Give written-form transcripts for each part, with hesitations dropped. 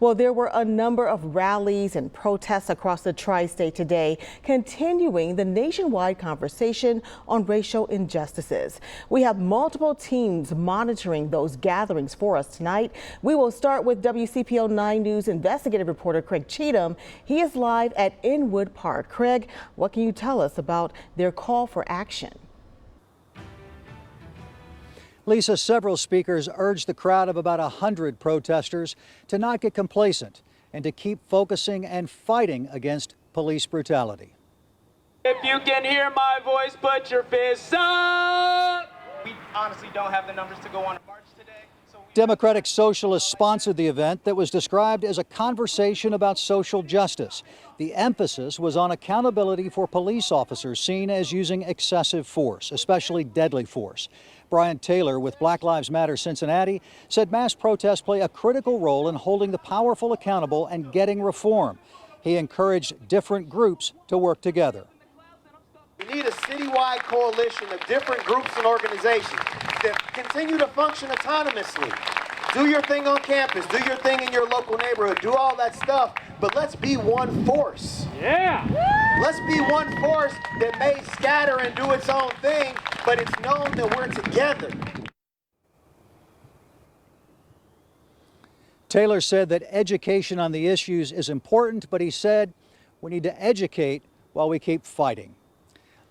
Well, there were a number of rallies and protests across the tri-state today, continuing the nationwide conversation on racial injustices. We have multiple teams monitoring those gatherings for us tonight. We will start with WCPO 9 News investigative reporter Craig Cheatham. He is live at Inwood Park. Craig, what can you tell us about their call for action? Lisa, several speakers urged the crowd of about 100 protesters to not get complacent and to keep focusing and fighting against police brutality. If you can hear my voice, put your fists up. We honestly don't have the numbers to go on a march today. Democratic Socialists sponsored the event that was described as a conversation about social justice. The emphasis was on accountability for police officers seen as using excessive force, especially deadly force. Brian Taylor with Black Lives Matter Cincinnati said mass protests play a critical role in holding the powerful accountable and getting reform. He encouraged different groups to work together. We need a citywide coalition of different groups and organizations that continue to function autonomously. Do your thing on campus, do your thing in your local neighborhood, do all that stuff, but let's be one force. Yeah! Let's be one force that may scatter and do its own thing, but it's known that we're together. Taylor said that education on the issues is important, but he said we need to educate while we keep fighting.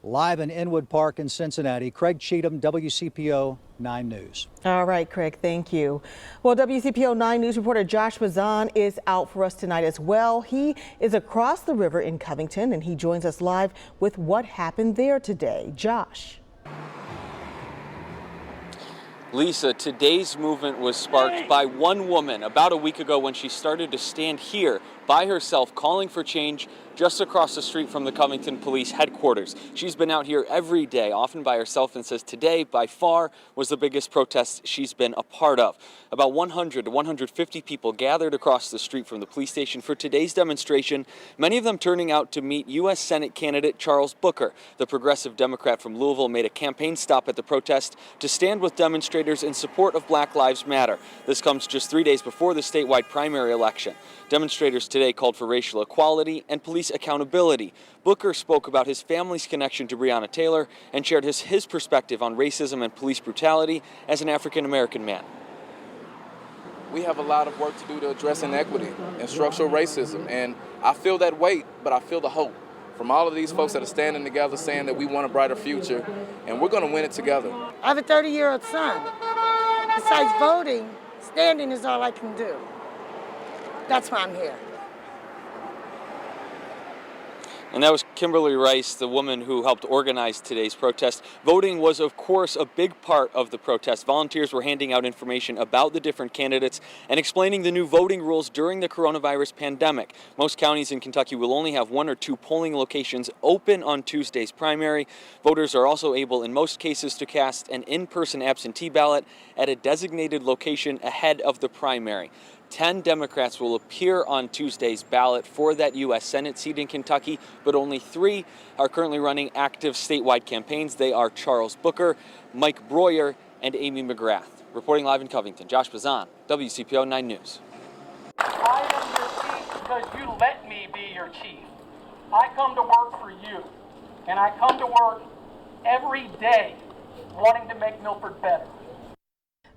Live in Inwood Park in Cincinnati, Craig Cheatham, WCPO 9 News. All right, Craig, thank you. Well, WCPO 9 News reporter Josh Bazan is out for us tonight as well. He is across the river in Covington, and he joins us live with what happened there today. Josh. Lisa, today's movement was sparked by one woman about a week ago when she started to stand here by herself calling for change just across the street from the Covington Police headquarters. She's been out here every day, often by herself, and says today by far was the biggest protest she's been a part of. About 100 to 150 people gathered across the street from the police station for today's demonstration, many of them turning out to meet U.S. Senate candidate Charles Booker. The progressive Democrat from Louisville made a campaign stop at the protest to stand with demonstrators in support of Black Lives Matter. This comes just 3 days before the statewide primary election. Demonstrators today called for racial equality and police accountability. Booker spoke about his family's connection to Breonna Taylor and shared his perspective on racism and police brutality as an African-American man. We have a lot of work to do to address inequity and structural racism, and I feel that weight, but I feel the hope from all of these folks that are standing together saying that we want a brighter future, and we're going to win it together. I have a 30-year-old son. Besides voting, standing is all I can do. That's why I'm here. And that was Kimberly Rice, the woman who helped organize today's protest. Voting was, of course, a big part of the protest. Volunteers were handing out information about the different candidates and explaining the new voting rules during the coronavirus pandemic. Most counties in Kentucky will only have 1 or 2 polling locations open on Tuesday's primary. Voters are also able, in most cases, to cast an in-person absentee ballot at a designated location ahead of the primary. 10 Democrats will appear on Tuesday's ballot for that U.S. Senate seat in Kentucky, but only 3 are currently running active statewide campaigns. They are Charles Booker, Mike Breuer, and Amy McGrath. Reporting live in Covington, Josh Bazan, WCPO 9 News. I am your chief because you let me be your chief. I come to work for you, and I come to work every day wanting to make Milford better.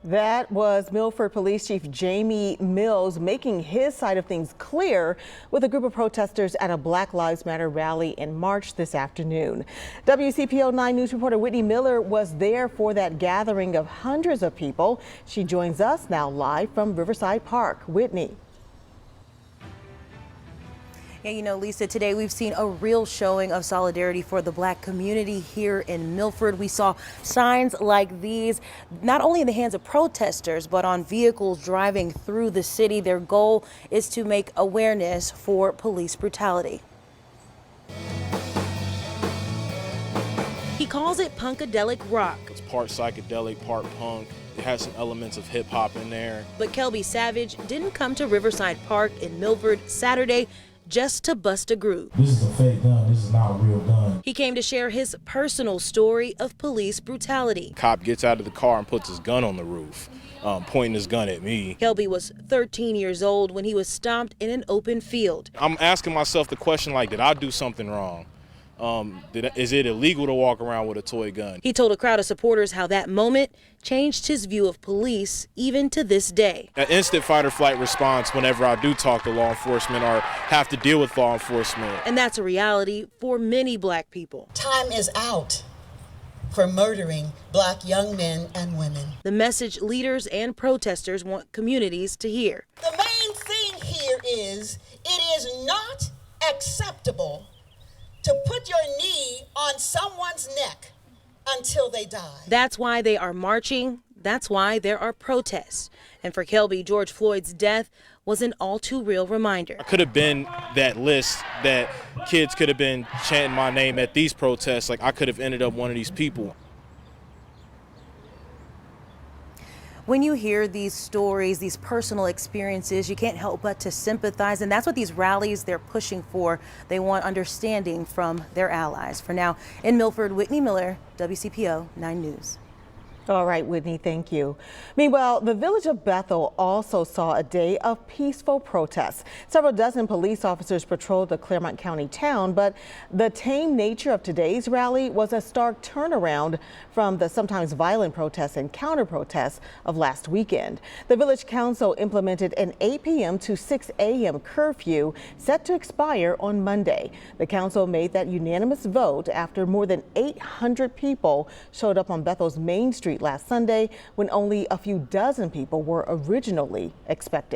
That was Milford Police Chief Jamie Mills making his side of things clear with a group of protesters at a Black Lives Matter rally in March this afternoon. WCPO 9 News reporter Whitney Miller was there for that gathering of hundreds of people. She joins us now live from Riverside Park. Whitney. Yeah, you know, Lisa, today we've seen a real showing of solidarity for the Black community here in Milford. We saw signs like these, not only in the hands of protesters, but on vehicles driving through the city. Their goal is to make awareness for police brutality. He calls it punkadelic rock. It's part psychedelic, part punk. It has some elements of hip hop in there. But Kelby Savage didn't come to Riverside Park in Milford Saturday just to bust a groove. This is a fake gun. This is not a real gun. He came to share his personal story of police brutality. Cop gets out of the car and puts his gun on the roof. pointing his gun at me. Kelby was 13 years old when he was stopped in an open field. I'm asking myself the question, like, did I do something wrong? Is it illegal to walk around with a toy gun? He told a crowd of supporters how that moment changed his view of police even to this day. An instant fight or flight response whenever I do talk to law enforcement or have to deal with law enforcement. And that's a reality for many black people. Time is out for murdering black young men and women. The message leaders and protesters want communities to hear. The main thing here is it is not acceptable to put your knee on someone's neck until they die. That's why they are marching. That's why there are protests. And for Kelby, George Floyd's death was an all too real reminder. I could have been that list that kids could have been chanting my name at these protests. Like, I could have ended up one of these people. When you hear these stories, these personal experiences, you can't help but to sympathize. And that's what these rallies, they're pushing for. They want understanding from their allies. For now, in Milford, Whitney Miller, WCPO 9 News. All right, Whitney, thank you. Meanwhile, the village of Bethel also saw a day of peaceful protests. Several dozen police officers patrolled the Claremont County town, but the tame nature of today's rally was a stark turnaround from the sometimes violent protests and counter-protests of last weekend. The village council implemented an 8 p.m. to 6 a.m. curfew set to expire on Monday. The council made that unanimous vote after more than 800 people showed up on Bethel's Main Street last Sunday when only a few dozen people were originally expected.